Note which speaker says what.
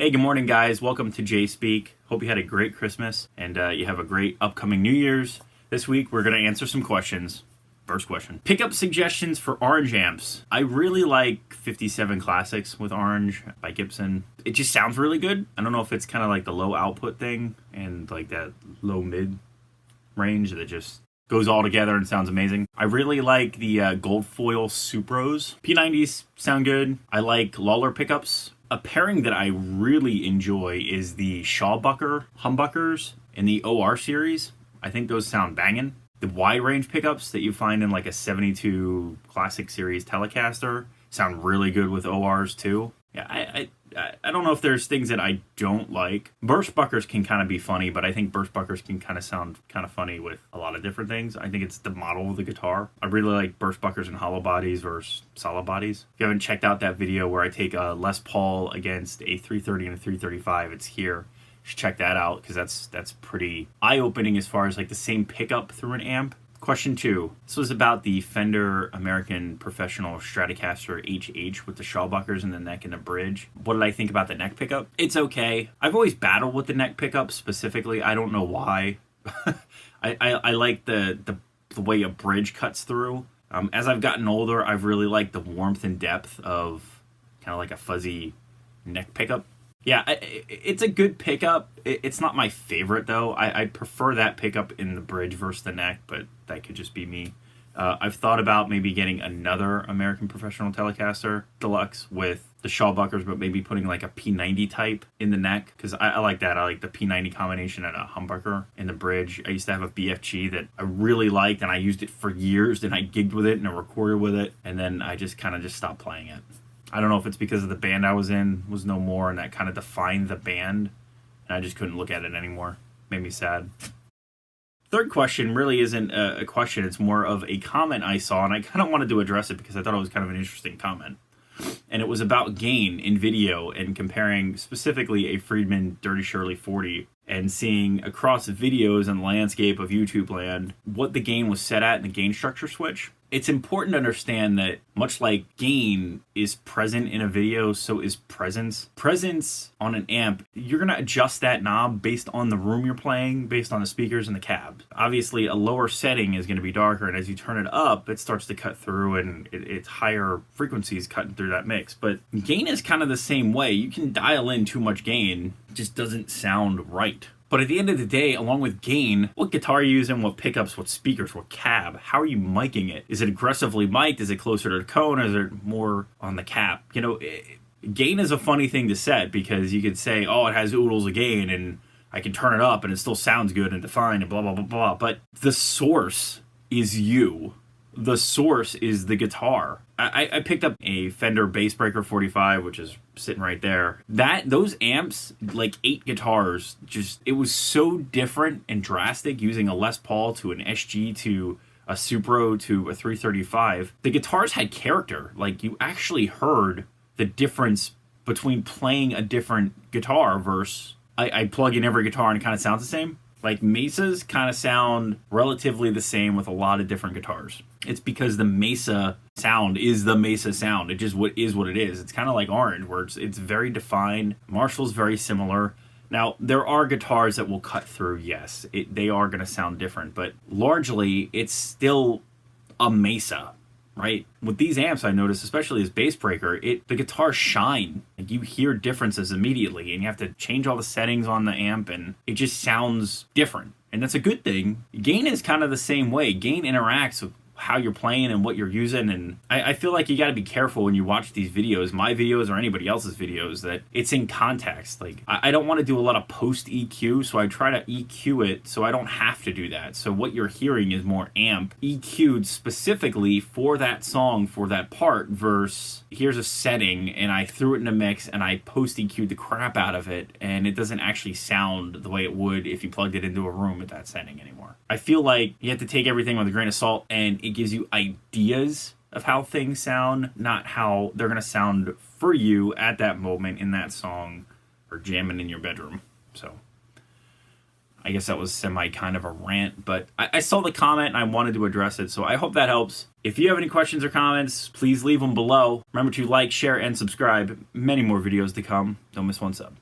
Speaker 1: Hey, good morning, guys. Welcome to Jay Speak. Hope you had a great Christmas and you have a great upcoming New Year's. This week, we're going to answer some questions. First question. Pickup suggestions for orange amps. I really like 57 Classics with orange by Gibson. It just sounds really good. I don't know if it's kind of like the low output thing and like that low mid range that just goes all together and sounds amazing. I really like the gold foil Supros. P90s sound good. I like Lawler pickups. A pairing that I really enjoy is the Shawbucker humbuckers in the OR series. I think those sound banging. The wide range pickups that you find in like a 72 Classic Series Telecaster sound really good with ORs too. Yeah, I don't know if there's things that I don't like. Burst buckers can kind of be funny, but I think burst buckers can kind of sound kind of funny with a lot of different things. I think it's the model of the guitar. I really like burst buckers and hollow bodies versus solid bodies. If you haven't checked out that video where I take a Les Paul against a 330 and a 335, it's here. You should check that out because that's pretty eye-opening as far as like the same pickup through an amp. Question 2. This was about the Fender American Professional Stratocaster HH with the Shawbuckers in the neck and the bridge. What did I think about the neck pickup? It's okay. I've always battled with the neck pickup specifically. I don't know why. I like the way a bridge cuts through. As I've gotten older, I've really liked the warmth and depth of kind of like a fuzzy neck pickup. Yeah, it's a good pickup. It's not my favorite, though. I prefer that pickup in the bridge versus the neck, but that could just be me. I've thought about maybe getting another American Professional Telecaster Deluxe with the Shawbuckers, but maybe putting like a P90 type in the neck, because I like that. I like the P90 combination and a humbucker in the bridge. I used to have a BFG that I really liked, and I used it for years, and I gigged with it, and I recorded with it, and then I just kind of just stopped playing it. I don't know if it's because of the band I was in was no more, and that kind of defined the band, and I just couldn't look at it anymore. Made me sad. Third question really isn't a question. It's more of a comment I saw, and I kind of wanted to address it because I thought it was kind of an interesting comment. And it was about gain in video and comparing specifically a Friedman Dirty Shirley 40 and seeing across videos and landscape of YouTube land what the gain was set at in the gain structure switch. It's important to understand that much like gain is present in a video, so is presence. Presence on an amp, you're going to adjust that knob based on the room you're playing, based on the speakers and the cab. Obviously, a lower setting is going to be darker, and as you turn it up, it starts to cut through, and it's higher frequencies cutting through that mix. But gain is kind of the same way. You can dial in too much gain, it just doesn't sound right. But at the end of the day, along with gain, what guitar are you using, what pickups, what speakers, what cab, how are you miking it? Is it aggressively mic'd? Is it closer to the cone? Or is it more on the cap? You know, gain is a funny thing to set because you could say, oh, it has oodles of gain and I can turn it up and it still sounds good and defined and blah, blah, blah, blah. But the source is you. The source is the guitar. I picked up a Fender Bassbreaker 45, which is sitting right there. Those amps, like 8 guitars, it was so different and drastic using a Les Paul to an SG to a Supro to a 335. The guitars had character. Like, you actually heard the difference between playing a different guitar versus I plug in every guitar and it kind of sounds the same. Like, Mesas kind of sound relatively the same with a lot of different guitars. It's because the Mesa sound is the Mesa sound. It just is what it is. It's kind of like Orange, where it's very defined. Marshall's very similar. Now, there are guitars that will cut through, yes. They are going to sound different, but largely, it's still a Mesa, right? With these amps, I noticed, especially as Bassbreaker, the guitars shine. Like, you hear differences immediately, and you have to change all the settings on the amp, and it just sounds different. And that's a good thing. Gain is kind of the same way. Gain interacts with how you're playing and what you're using, and I feel like you got to be careful when you watch these videos, my videos or anybody else's videos, that it's in context. Like, I don't want to do a lot of post EQ, so I try to EQ it so I don't have to do that. So what you're hearing is more amp EQ'd specifically for that song, for that part, versus here's a setting and I threw it in a mix and I post EQ'd the crap out of it, and it doesn't actually sound the way it would if you plugged it into a room at that setting anymore. I feel like you have to take everything with a grain of salt, and it gives you ideas of how things sound, not how they're going to sound for you at that moment in that song or jamming in your bedroom. So I guess that was semi kind of a rant, but I saw the comment and I wanted to address it, so I hope that helps. If you have any questions or comments, please leave them below. Remember to like, share, and subscribe. Many more videos to come. Don't miss one sub.